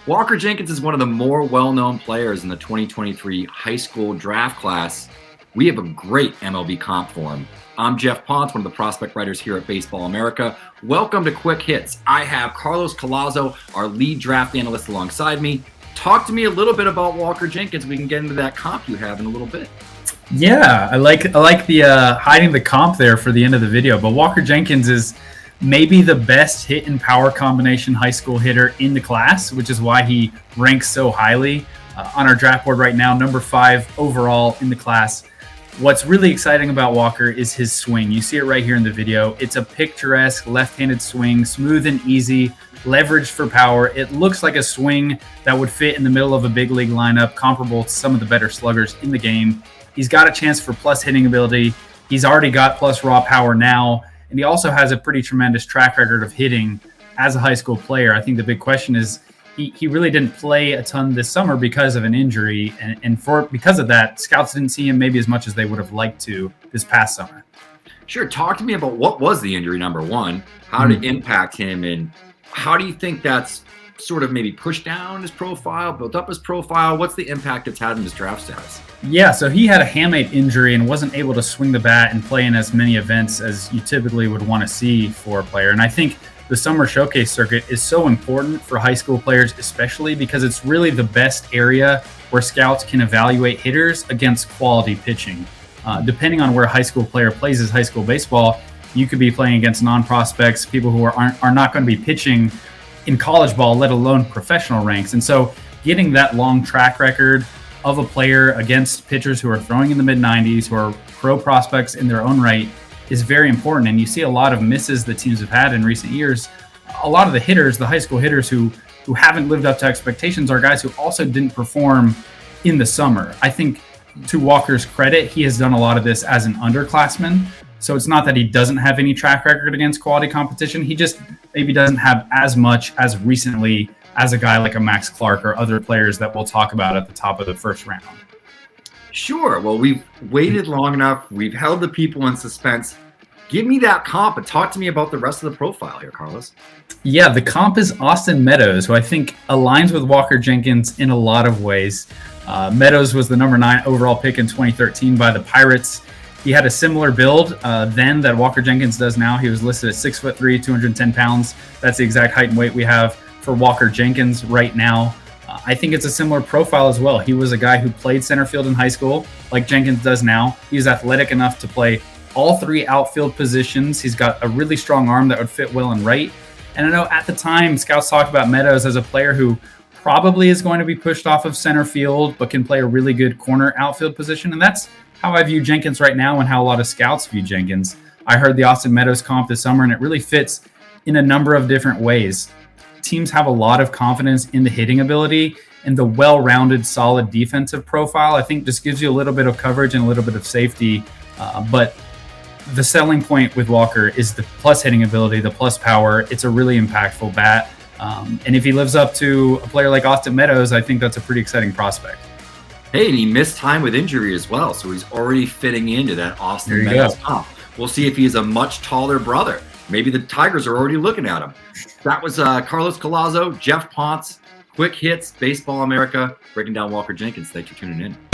Walker Jenkins is one of the more well-known players in the 2023 high school draft class. We have a great MLB comp for him. I'm Jeff Ponce, one of the prospect writers here at Baseball America. Welcome to Quick Hits. I have Carlos Collazo, our lead draft analyst, alongside me. Talk to me a little bit about Walker Jenkins. We can get into that comp you have in a little bit. Yeah, I like the hiding the comp there for the end of the video. But Walker Jenkins is maybe the best hit and power combination high school hitter in the class, which is why he ranks so highly on our draft board right now, number 5 overall in the class. What's really exciting about Walker is his swing. You see it right here in the video. It's a picturesque left-handed swing, smooth and easy, leveraged for power. It looks like a swing that would fit in the middle of a big league lineup, comparable to some of the better sluggers in the game. He's got a chance for plus hitting ability. He's already got plus raw power now. And he also has a pretty tremendous track record of hitting as a high school player. I think the big question is he really didn't play a ton this summer because of an injury. And because of that, scouts didn't see him maybe as much as they would have liked to this past summer. Sure. Talk to me about what was the injury, number one, how did it impact him, and how do you think that's sort of maybe pushed down his profile, built up his profile? What's the impact it's had in his draft status? Yeah, so he had a hamate injury and wasn't able to swing the bat and play in as many events as you typically would want to see for a player. And I think the summer showcase circuit is so important for high school players, especially because it's really the best area where scouts can evaluate hitters against quality pitching. Depending on where a high school player plays his high school baseball, you could be playing against non-prospects, people who are not going to be pitching in college ball, let alone professional ranks. And so getting that long track record of a player against pitchers who are throwing in the mid-90s, who are pro prospects in their own right, is very important. And you see a lot of misses that teams have had in recent years. A lot of the hitters, the high school hitters who haven't lived up to expectations, are guys who also didn't perform in the summer. I think to Walker's credit, he has done a lot of this as an underclassman. So it's not that he doesn't have any track record against quality competition. He just maybe doesn't have as much as recently as a guy like a Max Clark or other players that we'll talk about at the top of the first round. Sure. Well, we've waited long enough. We've held the people in suspense. Give me that comp and talk to me about the rest of the profile here, Carlos. Yeah, the comp is Austin Meadows, who I think aligns with Walker Jenkins in a lot of ways. Meadows was the number 9 overall pick in 2013 by the Pirates. He had a similar build then that Walker Jenkins does now. He was listed at 6'3", 210 pounds. That's the exact height and weight we have for Walker Jenkins right now. I think it's a similar profile as well. He was a guy who played center field in high school, like Jenkins does now. He's athletic enough to play all 3 outfield positions. He's got a really strong arm that would fit well in right. And I know at the time, scouts talked about Meadows as a player who probably is going to be pushed off of center field, but can play a really good corner outfield position. And that's how I view Jenkins right now and how a lot of scouts view Jenkins. I heard the Austin Meadows comp this summer, and it really fits in a number of different ways. Teams have a lot of confidence in the hitting ability, and the well-rounded, solid defensive profile, I think, just gives you a little bit of coverage and a little bit of safety. But the selling point with Walker is the plus hitting ability, the plus power. It's a really impactful bat. And if he lives up to a player like Austin Meadows, I think that's a pretty exciting prospect. Hey, and he missed time with injury as well, so he's already fitting into that Austin Meadows comp. We'll see if he's a much taller brother. Maybe the Tigers are already looking at him. That was Carlos Collazo, Jeff Ponce, Quick Hits, Baseball America, breaking down Walker Jenkins. Thanks for tuning in.